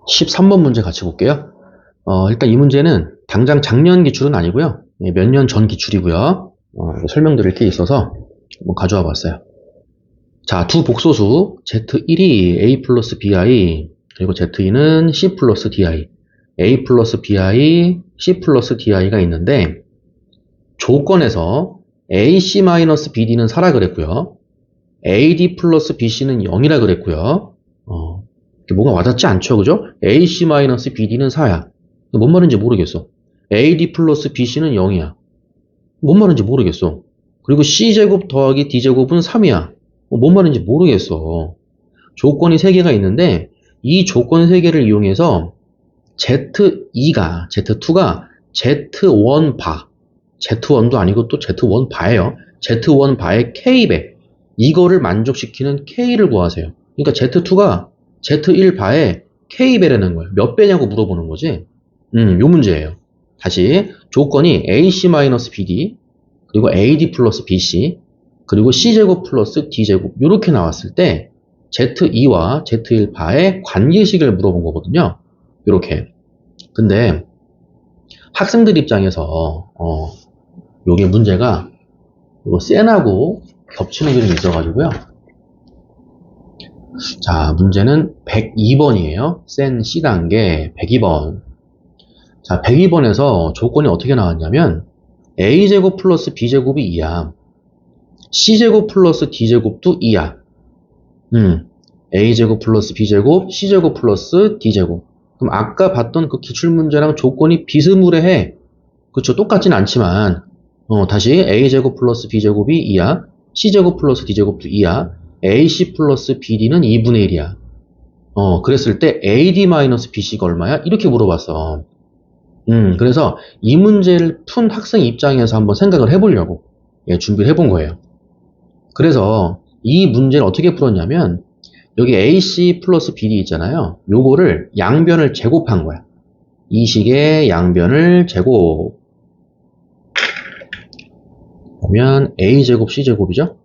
13번 문제 같이 볼게요. 일단 이 문제는 당장 작년 기출은 아니고요. 몇 년 전 기출이고요. 설명드릴 게 있어서 한번 가져와 봤어요. 자, 두 복소수 Z1이 A 플러스 BI 그리고 Z2는 C 플러스 DI A 플러스 BI, C 플러스 DI가 있는데 조건에서 AC 마이너스 BD는 4라 그랬고요. AD 플러스 BC는 0이라 그랬고요. 뭔가 와닿지 않죠, 그죠? AC 마이너스 BD는 4야. 뭔 말인지 모르겠어. AD 플러스 BC는 0이야. 뭔 말인지 모르겠어. 그리고 C제곱 더하기 D제곱은 3이야. 뭔 말인지 모르겠어. 조건이 3개가 있는데 이 조건 3개를 이용해서 Z2가 Z1 바, Z1도 아니고 또 Z1 바예요. Z1 바의 K배, 이거를 만족시키는 K를 구하세요. 그러니까 Z2가 Z1 바의 K배라는 거예요. 몇 배냐고 물어보는 거지. 요 문제예요. 다시 조건이 AC-BD 그리고 AD 플러스 BC 그리고 C제곱 플러스 D제곱 이렇게 나왔을 때 Z2와 Z1 바의 관계식을 물어본 거거든요. 이렇게. 근데 학생들 입장에서 요게 문제가 이거 센하고 겹치는 그림이 있어가지고요. 자, 문제는 102번이에요. 센 C단계 102번. 자, 102번에서 조건이 어떻게 나왔냐면 A제곱 플러스 B제곱이 2야. C제곱 플러스 D제곱도 2야. A제곱 플러스 B제곱, C제곱 플러스 D제곱. 그럼 아까 봤던 그 기출문제랑 조건이 비스무리해. 그쵸? 똑같진 않지만 다시 A제곱 플러스 B제곱이 2야. C제곱 플러스 D제곱도 2야. AC 플러스 BD는 2분의 1이야. 그랬을 때 AD-BC가 얼마야? 이렇게 물어봤어. 그래서 이 문제를 푼 학생 입장에서 한번 생각을 해보려고 준비를 해본 거예요. 그래서 이 문제를 어떻게 풀었냐면 여기 AC 플러스 BD 있잖아요. 요거를 양변을 제곱한 거야. 이 식의 양변을 제곱. 그러면 A제곱 C제곱이죠?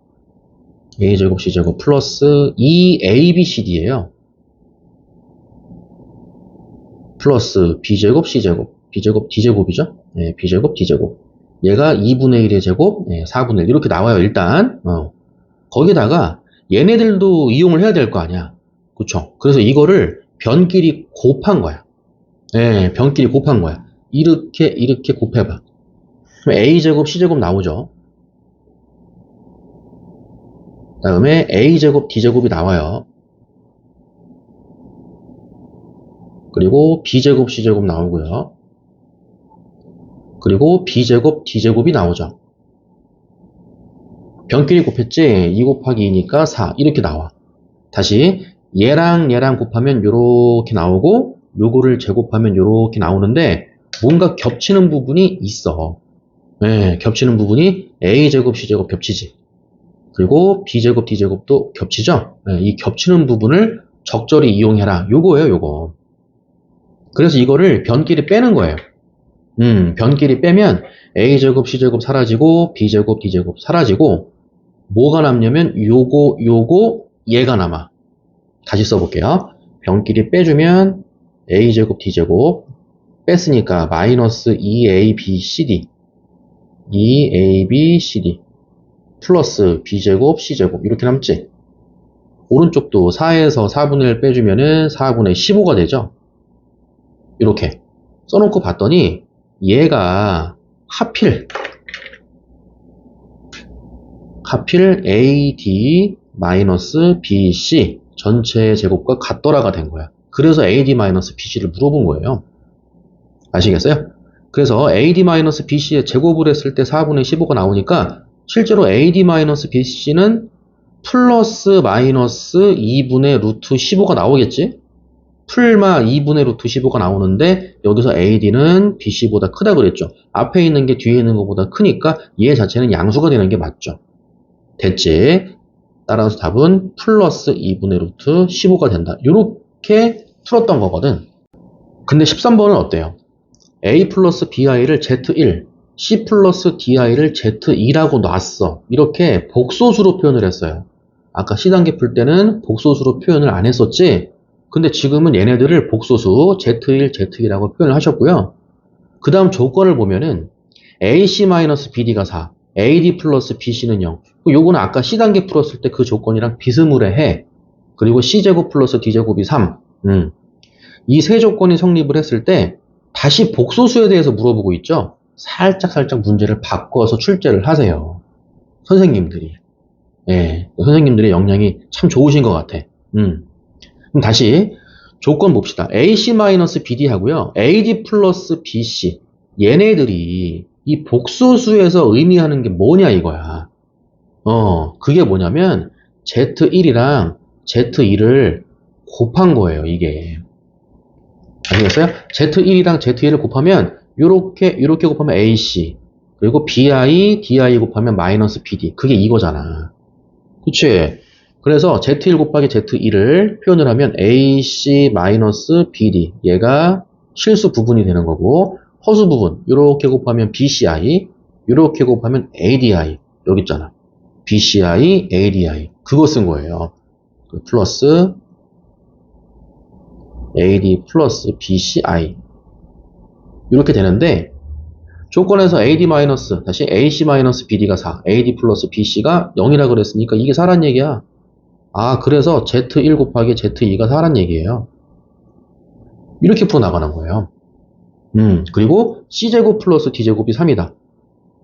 A제곱 C제곱 플러스 2ABCD예요. 플러스 B제곱 C제곱 B제곱 D제곱이죠? 네, B제곱 D제곱. 얘가 2분의 1의 제곱, 4분의 1 이렇게 나와요. 일단 거기다가 얘네들도 이용을 해야 될 거 아니야. 그쵸? 그래서 이거를 변끼리 곱한 거야. 네, 변끼리 곱한 거야. 이렇게 곱해봐. 그럼 A제곱 C제곱 나오죠? 그 다음에 A제곱 D제곱이 나와요. 그리고 B제곱 C제곱 나오고요. 그리고 B제곱 D제곱이 나오죠. 변끼리 곱했지? 2 곱하기 2니까 4 이렇게 나와. 다시 얘랑 얘랑 곱하면 요렇게 나오고 요거를 제곱하면 요렇게 나오는데 뭔가 겹치는 부분이 있어. 네, 겹치는 부분이 A제곱 C제곱 겹치지. 그리고 B제곱 D제곱도 겹치죠. 네, 이 겹치는 부분을 적절히 이용해라. 요거예요, 요거. 그래서 이거를 변끼리 빼는 거예요. 변끼리 빼면 A제곱 C제곱 사라지고 B제곱 D제곱 사라지고 뭐가 남냐면 요거 얘가 남아. 다시 써볼게요. 변끼리 빼주면 A제곱 D제곱 뺐으니까 마이너스 2ABCD 2ABCD 플러스 B제곱 C제곱 이렇게 남지. 오른쪽도 4에서 4분의 1 빼주면은 4분의 15가 되죠. 이렇게 써놓고 봤더니 얘가 하필 AD-BC 전체의 제곱과 같더라가 된 거야. 그래서 AD-BC를 물어본 거예요. 아시겠어요? 그래서 AD-BC의 제곱을 했을 때 4분의 15가 나오니까 실제로 AD-BC는 플러스 마이너스 2분의 루트 15가 나오겠지? 풀마 2분의 루트 15가 나오는데 여기서 AD는 BC보다 크다 그랬죠. 앞에 있는 게 뒤에 있는 것보다 크니까 얘 자체는 양수가 되는 게 맞죠. 됐지? 따라서 답은 플러스 2분의 루트 15가 된다. 이렇게 풀었던 거거든. 근데 13번은 어때요? A 플러스 BI를 Z1, C 플러스 DI를 Z2라고 놨어. 이렇게 복소수로 표현을 했어요. 아까 C단계 풀 때는 복소수로 표현을 안 했었지? 근데 지금은 얘네들을 복소수 Z1, Z2라고 표현을 하셨고요. 그 다음 조건을 보면은 AC-BD가 4, AD 플러스 BC는 0. 요거는 아까 C단계 풀었을 때 그 조건이랑 비스무리해. 그리고 C제곱 플러스 D제곱이 3. 이 세 조건이 성립을 했을 때 다시 복소수에 대해서 물어보고 있죠. 살짝 문제를 바꿔서 출제를 하세요. 선생님들이. 예, 선생님들의 역량이 참 좋으신 것 같아. 그럼 다시 조건 봅시다. AC-BD 하고요. AD 플러스 BC. 얘네들이 이 복소수에서 의미하는 게 뭐냐 이거야. 그게 뭐냐면 Z1이랑 Z2를 곱한 거예요, 이게. 아시겠어요? Z1이랑 Z2를 곱하면 요렇게 곱하면 AC. 그리고 BI, DI 곱하면 마이너스 BD. 그게 이거잖아. 그치? 그래서 Z1 곱하기 Z2를 표현을 하면 AC 마이너스 BD. 얘가 실수 부분이 되는 거고, 허수 부분, 요렇게 곱하면 BCI, 요렇게 곱하면 ADI. 여기 있잖아. BCI, ADI. 그거 쓴 거예요. 플러스 AD 플러스 BCI. 이렇게 되는데, 조건에서 AD 마이너스, 다시 AC 마이너스 BD가 4, AD 플러스 BC가 0이라 그랬으니까 이게 4란 얘기야. 아, 그래서 Z1 곱하기 Z2가 4란 얘기예요. 이렇게 풀어나가는 거예요. 그리고 C제곱 플러스 D제곱이 3이다.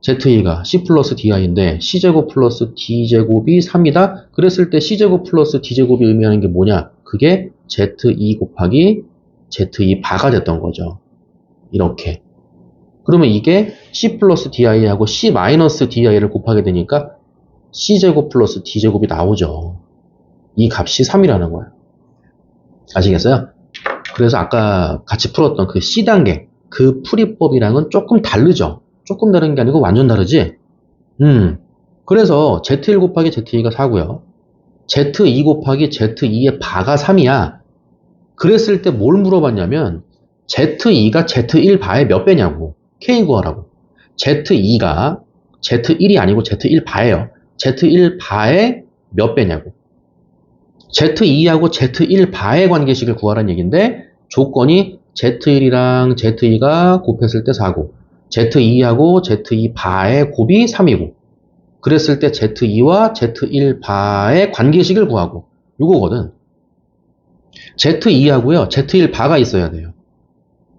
Z2가 C 플러스 DI인데 C제곱 플러스 D제곱이 3이다. 그랬을 때 C제곱 플러스 D제곱이 의미하는 게 뭐냐? 그게 Z2 곱하기 Z2 바가 됐던 거죠. 이렇게. 그러면 이게 C 플러스 DI하고 C 마이너스 DI를 곱하게 되니까 C제곱 플러스 D제곱이 나오죠. 이 값이 3이라는 거예요. 아시겠어요? 그래서 아까 같이 풀었던 그 C단계, 그 풀이법이랑은 조금 다르죠? 조금 다른 게 아니고 완전 다르지? 그래서 Z1 곱하기 Z2가 4고요. Z2 곱하기 Z2의 바가 3이야. 그랬을 때 뭘 물어봤냐면 Z2가 Z1 바의 몇 배냐고. K 구하라고. Z2가 Z1이 아니고 Z1 바예요. Z1 바의 몇 배냐고. Z2하고 Z1 바의 관계식을 구하라는 얘기인데 조건이 Z1이랑 Z2가 곱했을 때 4고 Z2하고 Z2 바의 곱이 3이고 그랬을 때 Z2와 Z1 바의 관계식을 구하고 이거거든. Z2하고요. Z1 바가 있어야 돼요.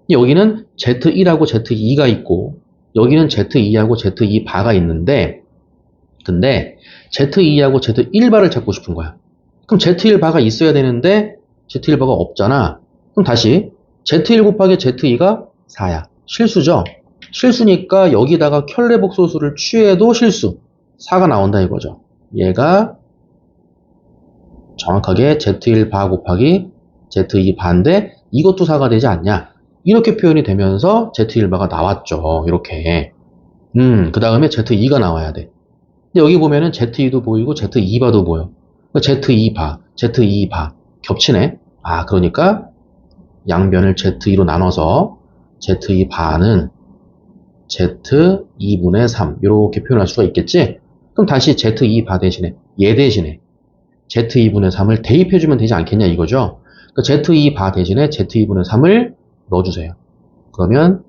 여기는 Z1하고 Z2가 있고 여기는 Z2하고 Z2 바가 있는데 근데 Z2하고 Z1 바를 찾고 싶은 거야. 그럼 Z1 바가 있어야 되는데 Z1 바가 없잖아. 그럼 다시 Z1 곱하기 Z2가 4야. 실수죠? 실수니까 여기다가 켤레복소수를 취해도 실수. 4가 나온다 이거죠. 얘가 정확하게 Z1 바 곱하기 Z2 바인데 이것도 4가 되지 않냐. 이렇게 표현이 되면서 Z1 바가 나왔죠. 이렇게. 그 다음에 Z2가 나와야 돼. 근데 여기 보면은 Z2도 보이고 Z2 바도 보여. Z2 바, Z2 바 겹치네. 아, 그러니까 양변을 Z2로 나눠서 Z2 바는 Z2분의 3 이렇게 표현할 수가 있겠지? 그럼 다시 Z2 바 대신에 얘 대신에 Z2분의 3을 대입해주면 되지 않겠냐 이거죠? 그러니까 Z2 바 대신에 Z2분의 3을 넣어주세요. 그러면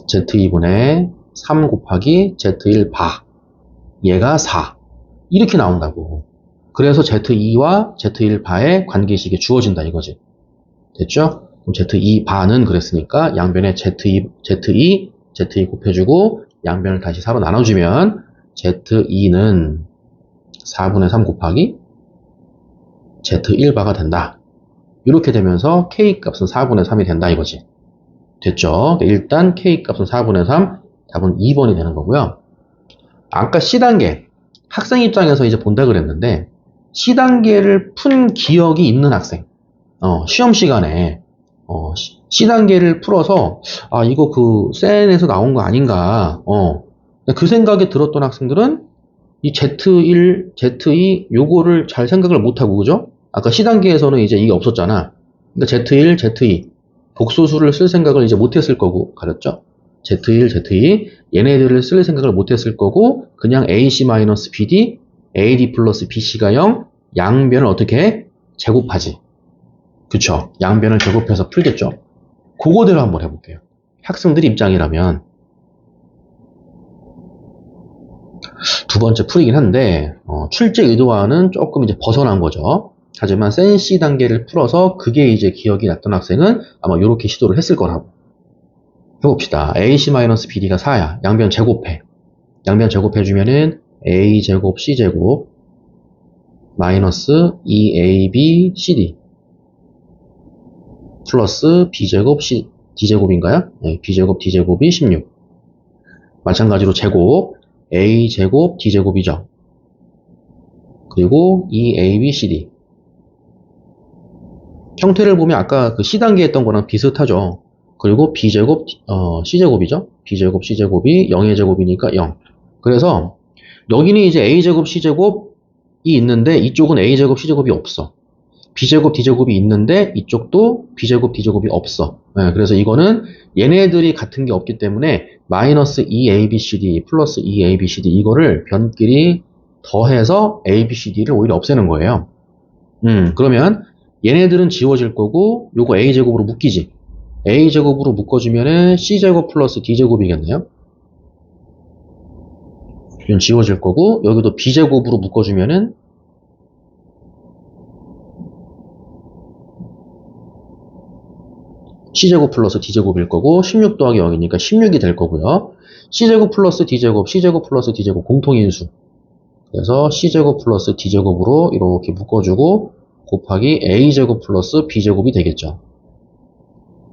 Z2분의 3 곱하기 Z1 바 얘가 4 이렇게 나온다고. 그래서 Z2와 Z1 바의 관계식이 주어진다 이거지. 됐죠? 그럼 Z2 바는 그랬으니까 양변에 Z2 곱해주고 양변을 다시 4로 나눠주면 Z2는 4분의 3 곱하기 Z1 바가 된다. 이렇게 되면서 K 값은 4분의 3이 된다 이거지. 됐죠? 일단 K 값은 4분의 3, 답은 2번이 되는 거고요. 아까 C단계 학생 입장에서 이제 본다 그랬는데 C단계를 푼 기억이 있는 학생 시험 시간에 C단계를 풀어서 아 이거 그 센에서 나온 거 아닌가 그 생각이 들었던 학생들은 이 Z1, Z2 요거를 잘 생각을 못하고 그죠? 아까 C단계에서는 이제 이게 없었잖아. 그러니까 Z1, Z2 복소수를 쓸 생각을 이제 못했을 거고 가렸죠? Z1, Z2 얘네들을 쓸 생각을 못했을 거고 그냥 AC-BD, AD 플러스 BC가 0 양변을 어떻게 해? 제곱하지. 그쵸? 양변을 제곱해서 풀겠죠? 그거대로 한번 해볼게요. 학생들 입장이라면 두 번째 풀이긴 한데 출제 의도와는 조금 이제 벗어난 거죠. 하지만 센시 단계를 풀어서 그게 이제 기억이 났던 학생은 아마 이렇게 시도를 했을 거라고. 해봅시다. AC-BD가 4야. 양변 제곱해. 양변 제곱해주면은 A제곱 C제곱 마이너스 2AB CD 플러스 B제곱 D제곱인가요? 네, B제곱 D제곱이 16. 마찬가지로 제곱 A제곱 D제곱이죠. 그리고 2ABCD. 형태를 보면 아까 그 C단계 했던 거랑 비슷하죠. 그리고 B제곱 C제곱이죠. B제곱 C제곱이 0의 제곱이니까 0. 그래서 여기는 이제 A제곱 C제곱이 있는데 이쪽은 A제곱 C제곱이 없어. B제곱 D제곱이 있는데 이쪽도 B제곱 D제곱이 없어. 네, 그래서 이거는 얘네들이 같은 게 없기 때문에 마이너스 2ABCD 플러스 2ABCD 이거를 변끼리 더해서 ABCD를 오히려 없애는 거예요. 그러면 얘네들은 지워질 거고 요거 A제곱으로 묶이지. A제곱으로 묶어주면은 C제곱 플러스 D제곱이겠네요. 이건 지워질 거고 여기도 B제곱으로 묶어주면은 C제곱 플러스 D제곱일 거고 16 더하기 0이니까 16이 될 거고요. C제곱 플러스 D제곱, C제곱 플러스 D제곱 공통인수. 그래서 C제곱 플러스 D제곱으로 이렇게 묶어주고 곱하기 A제곱 플러스 B제곱이 되겠죠.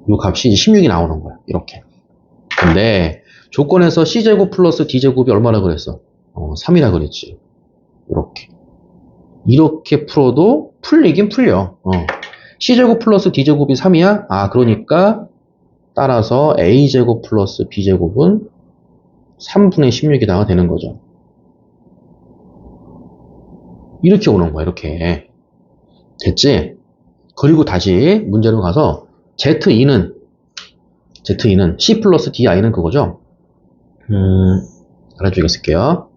이 값이 16이 나오는 거야. 이렇게. 근데 조건에서 C제곱 플러스 D제곱이 얼마나 그랬어? 3이라 그랬지. 이렇게 풀어도 풀리긴 풀려. C제곱 플러스 D제곱이 3이야? 그러니까 따라서 A제곱 플러스 B제곱은 3분의 16이다가 되는 거죠. 이렇게 오는 거야, 이렇게. 됐지? 그리고 다시 문제로 가서 Z2는 C 플러스 DI는 그거죠? 알아주게 쓸게요.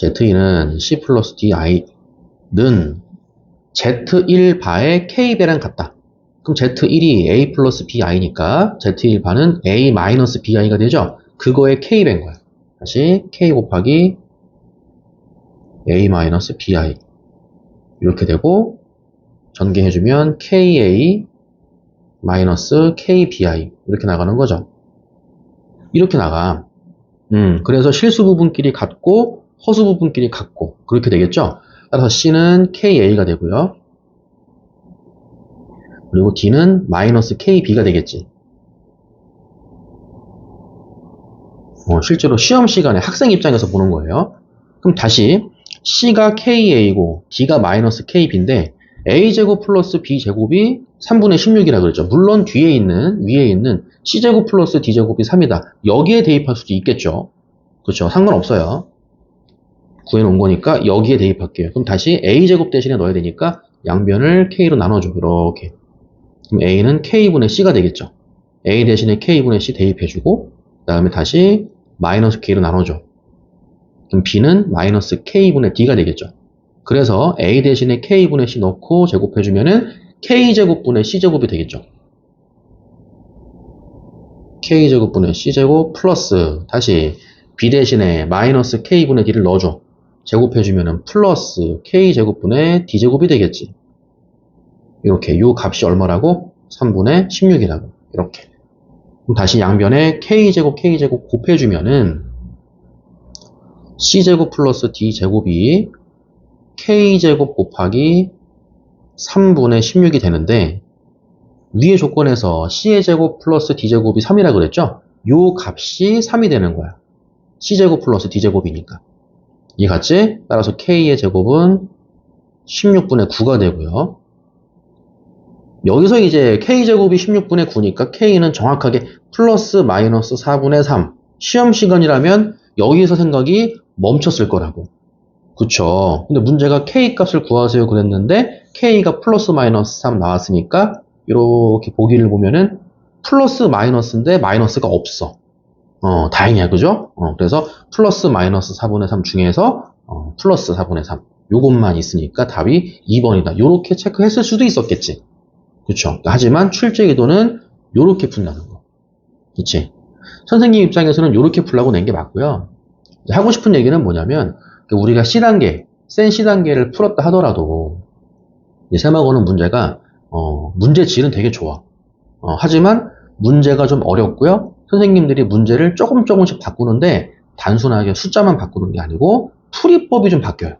Z2는 C 플러스 DI는 Z1바의 K배랑 같다. 그럼 Z1이 A 플러스 BI니까 Z1바는 A 마이너스 BI가 되죠? 그거의 K배인 거야. 다시 K 곱하기 A 마이너스 BI 이렇게 되고 전개해주면 KA 마이너스 KBI 이렇게 나가는 거죠. 이렇게 나가. 그래서 실수 부분끼리 같고 허수 부분끼리 같고 그렇게 되겠죠. 따라서 C는 KA가 되고요. 그리고 D는 마이너스 KB가 되겠지. 실제로 시험 시간에 학생 입장에서 보는 거예요. 그럼 다시 C가 KA고 D가 마이너스 KB인데 A제곱 플러스 B제곱이 3분의 16이라 그랬죠. 물론 위에 있는 C제곱 플러스 D제곱이 3이다. 여기에 대입할 수도 있겠죠. 그렇죠. 상관없어요. 구해놓은 거니까 여기에 대입할게요. 그럼 다시 A제곱 대신에 넣어야 되니까 양변을 K로 나눠줘. 이렇게. 그럼 A는 K분의 C가 되겠죠. A 대신에 K분의 C 대입해주고 그 다음에 다시 마이너스 K로 나눠줘. 그럼 B는 마이너스 K분의 D가 되겠죠. 그래서 A 대신에 K분의 C 넣고 제곱해주면은 K제곱분의 C제곱이 되겠죠. K제곱분의 C제곱 플러스 다시 B 대신에 마이너스 K분의 D를 넣어줘. 제곱해주면은 플러스 K제곱분의 D제곱이 되겠지. 이렇게 요 값이 얼마라고? 3분의 16이라고. 이렇게. 그럼 다시 양변에 K제곱 곱해주면은 C제곱 플러스 D제곱이 K제곱 곱하기 3분의 16이 되는데 위의 조건에서 C의 제곱 플러스 D제곱이 3이라 그랬죠? 요 값이 3이 되는 거야. C제곱 플러스 D제곱이니까. 이해갔지? 따라서 K의 제곱은 16분의 9가 되고요. 여기서 이제 K제곱이 16분의 9니까 K는 정확하게 플러스 마이너스 4분의 3. 시험 시간이라면 여기서 생각이 멈췄을 거라고. 그쵸. 근데 문제가 K 값을 구하세요 그랬는데 K가 플러스 마이너스 3 나왔으니까 이렇게 보기를 보면은 플러스 마이너스인데 마이너스가 없어. 다행이야. 그죠? 그래서 플러스 마이너스 4분의 3 중에서 플러스 4분의 3. 요것만 있으니까 답이 2번이다. 요렇게 체크했을 수도 있었겠지. 그쵸? 하지만 출제기도는 요렇게 푼다는 거. 그치? 선생님 입장에서는 요렇게 풀라고 낸 게 맞고요. 하고 싶은 얘기는 뭐냐면, 우리가 C단계, 센 C단계를 풀었다 하더라도, 이 세마고는 문제가, 문제 질은 되게 좋아. 하지만 문제가 좀 어렵고요. 선생님들이 문제를 조금씩 바꾸는데, 단순하게 숫자만 바꾸는 게 아니고, 풀이법이 좀 바뀌어요.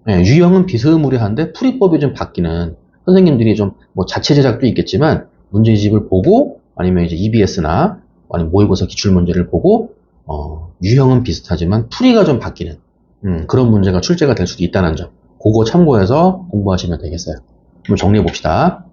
예, 유형은 비스무리한데 풀이법이 좀 바뀌는, 선생님들이 좀 뭐 자체 제작도 있겠지만 문제집을 보고 아니면 이제 EBS나 아니면 모의고사 기출문제를 보고 유형은 비슷하지만 풀이가 좀 바뀌는 그런 문제가 출제가 될 수도 있다는 점, 그거 참고해서 공부하시면 되겠어요. 그럼 정리해 봅시다.